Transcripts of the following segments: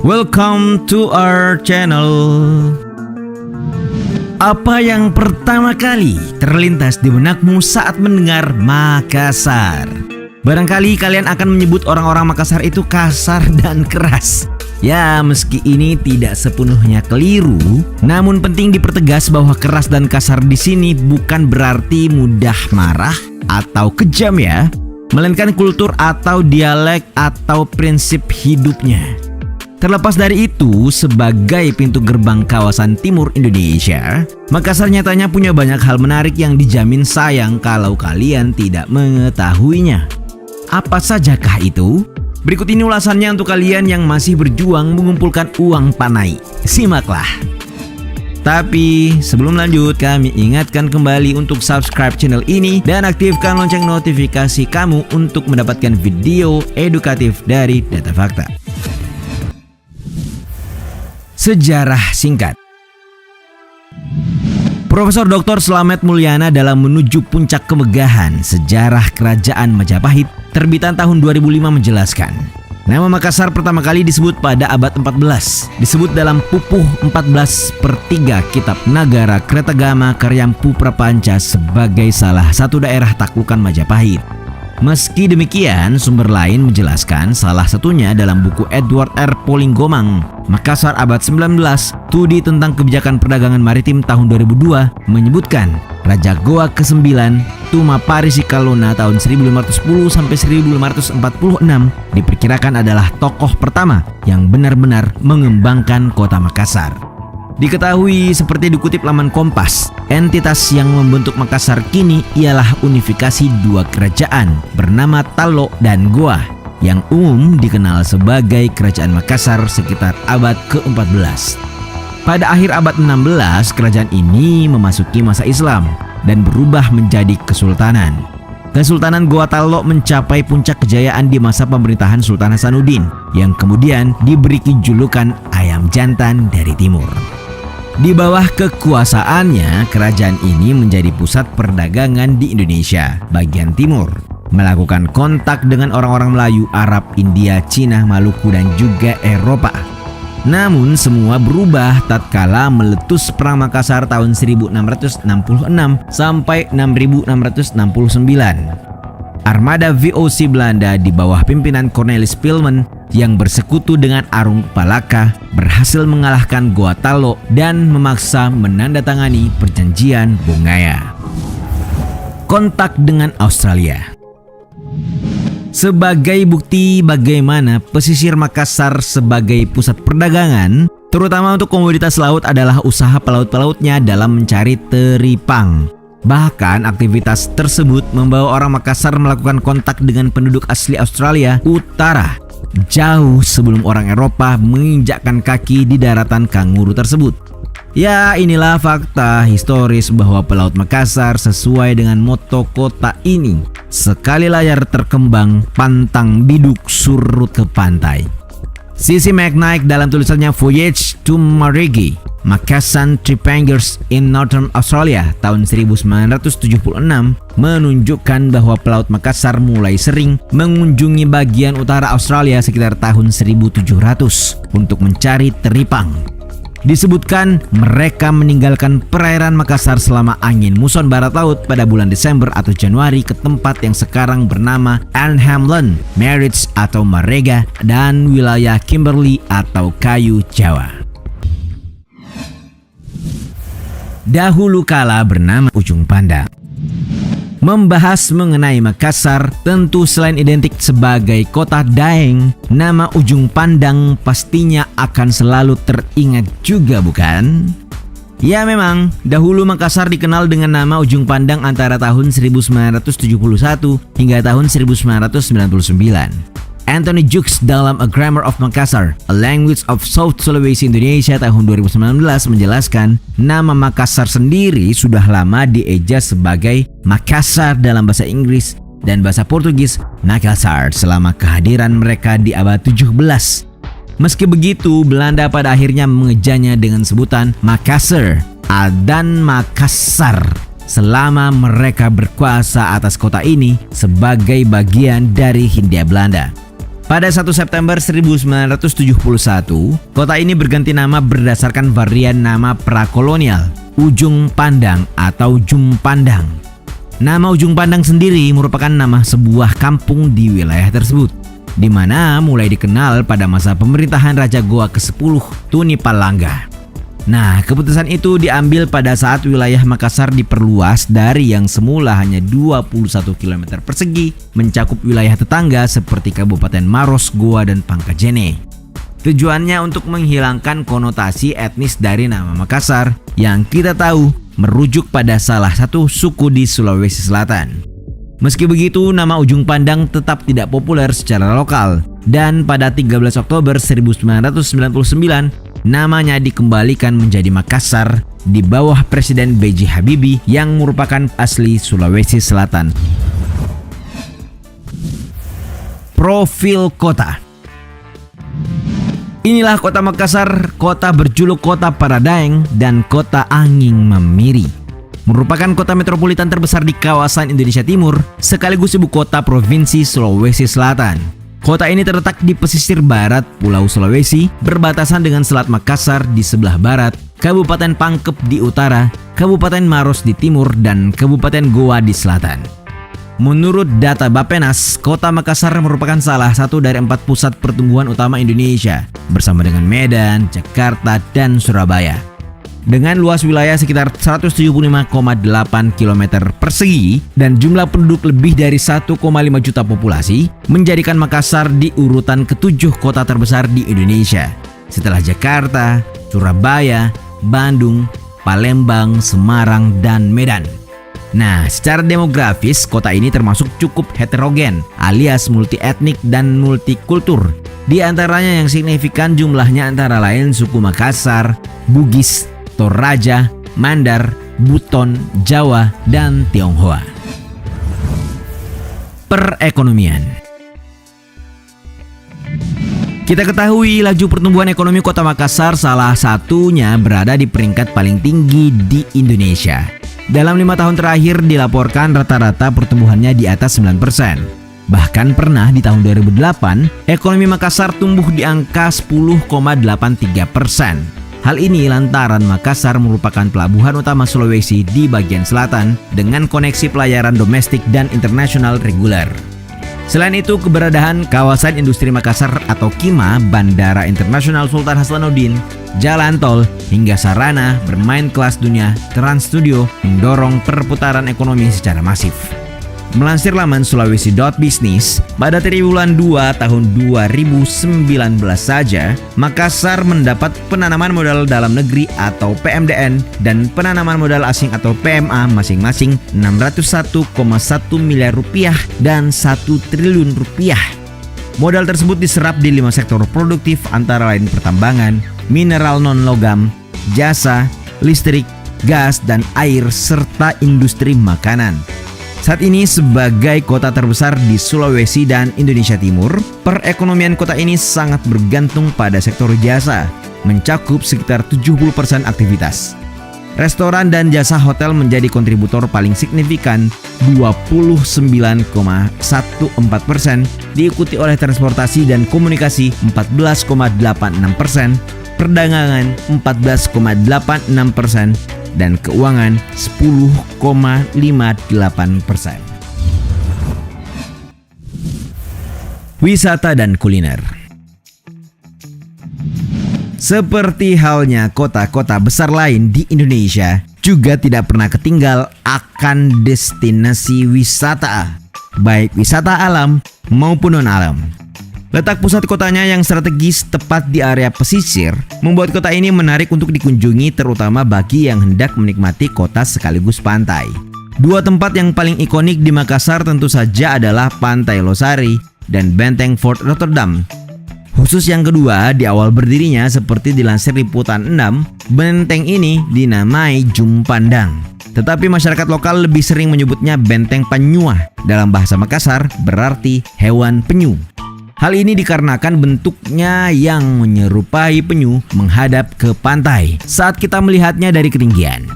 Welcome to our channel. Apa yang pertama kali terlintas di benakmu saat mendengar Makassar? Barangkali kalian akan menyebut orang-orang Makassar itu kasar dan keras. Ya, meski ini tidak sepenuhnya keliru, namun penting dipertegas bahwa keras dan kasar di sini bukan berarti mudah marah atau kejam ya, melainkan kultur atau dialek atau prinsip hidupnya. Terlepas dari itu, sebagai pintu gerbang kawasan timur Indonesia, Makassar nyatanya punya banyak hal menarik yang dijamin sayang kalau kalian tidak mengetahuinya. Apa sajakah itu? Berikut ini ulasannya untuk kalian yang masih berjuang mengumpulkan uang panai. Simaklah. Tapi sebelum lanjut, kami ingatkan kembali untuk subscribe channel ini dan aktifkan lonceng notifikasi kamu untuk mendapatkan video edukatif dari Data Fakta. Sejarah singkat. Profesor Dr. Slamet Mulyana dalam Menuju Puncak Kemegahan Sejarah Kerajaan Majapahit terbitan tahun 2005 menjelaskan, nama Makassar pertama kali disebut pada abad 14. Disebut dalam Pupuh 14/3 Kitab Nagara Kretagama Karyampu Prapanca sebagai salah satu daerah taklukan Majapahit. Meski demikian, sumber lain menjelaskan salah satunya dalam buku Edward R. Polinggomang, Makassar abad 19, Studi tentang Kebijakan Perdagangan Maritim tahun 2002 menyebutkan Raja Goa ke-9 Tuma Parisikalona tahun 1510 sampai 1546 diperkirakan adalah tokoh pertama yang benar-benar mengembangkan kota Makassar. Diketahui seperti dikutip laman Kompas, entitas yang membentuk Makassar kini ialah unifikasi dua kerajaan bernama Tallo dan Goa yang umum dikenal sebagai Kerajaan Makassar sekitar abad ke-14. Pada akhir abad 16, kerajaan ini memasuki masa Islam dan berubah menjadi kesultanan. Kesultanan Goa Tallo mencapai puncak kejayaan di masa pemerintahan Sultan Hasanuddin yang kemudian diberi julukan Ayam Jantan dari Timur. Di bawah kekuasaannya, kerajaan ini menjadi pusat perdagangan di Indonesia bagian timur, melakukan kontak dengan orang-orang Melayu, Arab, India, Cina, Maluku, dan juga Eropa. Namun semua berubah tatkala meletus Perang Makassar tahun 1666 sampai 1669. Armada VOC Belanda di bawah pimpinan Cornelis Pilman yang bersekutu dengan Arung Palaka berhasil mengalahkan Goa Tallo dan memaksa menandatangani perjanjian Bongaya. Kontak dengan Australia. Sebagai bukti bagaimana pesisir Makassar sebagai pusat perdagangan, terutama untuk komoditas laut, adalah usaha pelaut-pelautnya dalam mencari teripang. Bahkan aktivitas tersebut membawa orang Makassar melakukan kontak dengan penduduk asli Australia Utara jauh sebelum orang Eropa menginjakkan kaki di daratan kanguru tersebut. Ya, inilah fakta historis bahwa Pelaut Makassar sesuai dengan moto kota ini. Sekali layar terkembang, pantang biduk surut ke pantai. C.C. McKnight dalam tulisannya Voyage to Marigi, Makassar Tripangers in Northern Australia tahun 1976 menunjukkan bahwa Pelaut Makassar mulai sering mengunjungi bagian utara Australia sekitar tahun 1700 untuk mencari teripang. Disebutkan mereka meninggalkan perairan Makassar selama angin muson barat laut pada bulan Desember atau Januari ke tempat yang sekarang bernama Arnhem, Marits atau Marega, dan wilayah Kimberley atau Kayu Jawa. Dahulu kala bernama Ujung Pandang. Membahas mengenai Makassar, tentu selain identik sebagai kota Daeng, nama Ujung Pandang pastinya akan selalu teringat juga, bukan? Ya memang, dahulu Makassar dikenal dengan nama Ujung Pandang antara tahun 1971 hingga tahun 1999. Anthony Jukes dalam A Grammar of Makassar, A Language of South Sulawesi Indonesia tahun 2019 menjelaskan nama Makassar sendiri sudah lama dieja sebagai Makassar dalam bahasa Inggris dan bahasa Portugis Makassar selama kehadiran mereka di abad 17. Meski begitu, Belanda pada akhirnya mengejanya dengan sebutan Makassar dan Makassar selama mereka berkuasa atas kota ini sebagai bagian dari Hindia Belanda. Pada 1 September 1971, kota ini berganti nama berdasarkan varian nama prakolonial, Ujung Pandang atau Jumpandang. Nama Ujung Pandang sendiri merupakan nama sebuah kampung di wilayah tersebut, di mana mulai dikenal pada masa pemerintahan Raja Goa ke-10 Tuni Palangga. Nah, keputusan itu diambil pada saat wilayah Makassar diperluas dari yang semula hanya 21 km persegi mencakup wilayah tetangga seperti Kabupaten Maros, Goa, dan Pangkajene. Tujuannya untuk menghilangkan konotasi etnis dari nama Makassar yang kita tahu merujuk pada salah satu suku di Sulawesi Selatan. Meski begitu, nama Ujung Pandang tetap tidak populer secara lokal dan pada 13 Oktober 1999 namanya dikembalikan menjadi Makassar di bawah Presiden B.J. Habibie yang merupakan asli Sulawesi Selatan. Profil kota. Inilah kota Makassar, kota berjuluk kota para daeng dan kota angin memiri. Merupakan kota metropolitan terbesar di kawasan Indonesia Timur, sekaligus ibu kota Provinsi Sulawesi Selatan. Kota ini terletak di pesisir barat Pulau Sulawesi, berbatasan dengan Selat Makassar di sebelah barat, Kabupaten Pangkep di utara, Kabupaten Maros di timur, dan Kabupaten Goa di selatan. Menurut data Bappenas, kota Makassar merupakan salah satu dari 4 pusat pertumbuhan utama Indonesia, bersama dengan Medan, Jakarta, dan Surabaya. Dengan luas wilayah sekitar 175,8 km persegi dan jumlah penduduk lebih dari 1,5 juta populasi, menjadikan Makassar di urutan ke-7 kota terbesar di Indonesia, setelah Jakarta, Surabaya, Bandung, Palembang, Semarang, dan Medan. Nah, secara demografis, kota ini termasuk cukup heterogen, alias multi-etnik dan multikultur. Di antaranya yang signifikan jumlahnya antara lain suku Makassar, Bugis, Toraja, Mandar, Buton, Jawa, dan Tionghoa. Perekonomian. Kita ketahui laju pertumbuhan ekonomi kota Makassar salah satunya berada di peringkat paling tinggi di Indonesia. Dalam 5 tahun terakhir dilaporkan rata-rata pertumbuhannya di atas 9%. Bahkan pernah di tahun 2008, ekonomi Makassar tumbuh di angka 10,83%. Hal ini lantaran Makassar merupakan pelabuhan utama Sulawesi di bagian selatan dengan koneksi pelayaran domestik dan internasional reguler. Selain itu, keberadaan kawasan industri Makassar atau KIMA, Bandara Internasional Sultan Hasanuddin, jalan tol, hingga sarana bermain kelas dunia Trans Studio mendorong perputaran ekonomi secara masif. Melansir laman Sulawesi.Business, pada triwulan 2 tahun 2019 saja, Makassar mendapat penanaman modal dalam negeri atau PMDN dan penanaman modal asing atau PMA masing-masing 601,1 miliar rupiah dan 1 triliun rupiah. Modal tersebut diserap di 5 sektor produktif antara lain pertambangan, mineral non-logam, jasa, listrik, gas, dan air, serta industri makanan. Saat ini sebagai kota terbesar di Sulawesi dan Indonesia Timur, perekonomian kota ini sangat bergantung pada sektor jasa, mencakup sekitar 70% aktivitas. Restoran dan jasa hotel menjadi kontributor paling signifikan 29,14%, diikuti oleh transportasi dan komunikasi 14,86%, perdagangan 14,86%, dan keuangan 10,58%. Wisata dan kuliner. Seperti halnya kota-kota besar lain di Indonesia, juga tidak pernah ketinggal akan destinasi wisata, baik wisata alam maupun non-alam. Letak pusat kotanya yang strategis tepat di area pesisir membuat kota ini menarik untuk dikunjungi, terutama bagi yang hendak menikmati kota sekaligus pantai. Dua tempat yang paling ikonik di Makassar tentu saja adalah Pantai Losari dan Benteng Fort Rotterdam. Khusus yang kedua, di awal berdirinya seperti dilansir Liputan 6, benteng ini dinamai Jumpandang. Tetapi masyarakat lokal lebih sering menyebutnya Benteng Panyuah. Dalam bahasa Makassar berarti hewan penyu. Hal ini dikarenakan bentuknya yang menyerupai penyu menghadap ke pantai saat kita melihatnya dari ketinggian.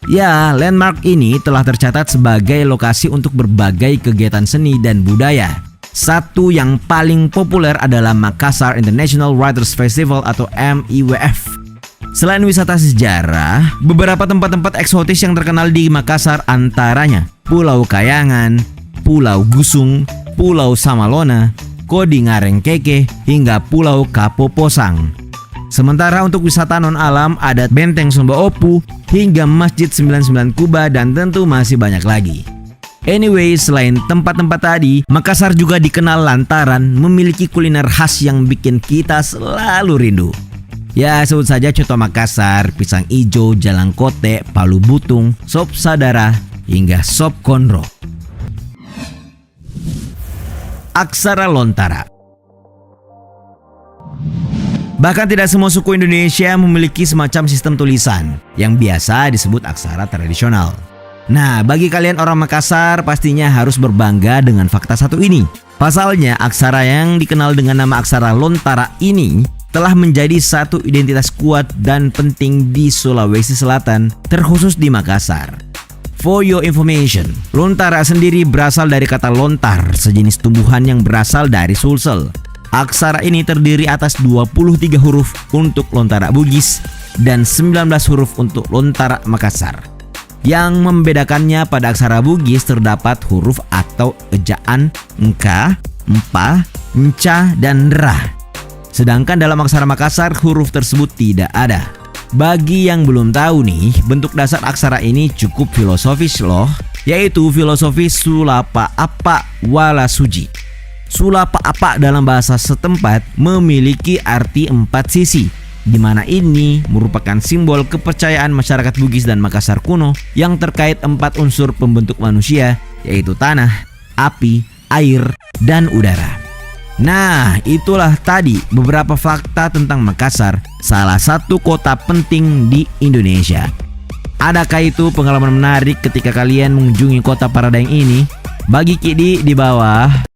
Ya, landmark ini telah tercatat sebagai lokasi untuk berbagai kegiatan seni dan budaya. Satu yang paling populer adalah Makassar International Writers Festival atau MIWF. Selain wisata sejarah, beberapa tempat-tempat eksotis yang terkenal di Makassar antaranya Pulau Kayangan, Pulau Gusung, Pulau Samalona, Kodi Ngarengkeke, hingga Pulau Kapoposang. Sementara untuk wisata non-alam ada Benteng Sumba Opu, hingga Masjid 99 Kuba, dan tentu masih banyak lagi. Anyway, selain tempat-tempat tadi, Makassar juga dikenal lantaran memiliki kuliner khas yang bikin kita selalu rindu. Ya, sebut saja coto Makassar, pisang ijo, jalang kote, palu butung, sop sadara, hingga sop konro. Aksara Lontara. Bahkan tidak semua suku Indonesia memiliki semacam sistem tulisan yang biasa disebut aksara tradisional. Nah, bagi kalian orang Makassar pastinya harus berbangga dengan fakta satu ini. Pasalnya, aksara yang dikenal dengan nama aksara Lontara ini telah menjadi satu identitas kuat dan penting di Sulawesi Selatan, terkhusus di Makassar. For your information, Lontara sendiri berasal dari kata lontar, sejenis tumbuhan yang berasal dari Sulsel. Aksara ini terdiri atas 23 huruf untuk Lontara Bugis dan 19 huruf untuk Lontara Makassar. Yang membedakannya, pada aksara Bugis terdapat huruf atau ejaan engka, empa, enca, dan ra. Sedangkan dalam aksara Makassar huruf tersebut tidak ada. Bagi yang belum tahu nih, bentuk dasar aksara ini cukup filosofis loh, yaitu filosofi sulapa apa wala suji. Sulapa apa dalam bahasa setempat memiliki arti 4 sisi, di mana ini merupakan simbol kepercayaan masyarakat Bugis dan Makassar kuno yang terkait 4 unsur pembentuk manusia, yaitu tanah, api, air, dan udara. Nah, itulah tadi beberapa fakta tentang Makassar, salah satu kota penting di Indonesia. Adakah itu pengalaman menarik ketika kalian mengunjungi kota Paradaeng ini? Bagi Kidi di bawah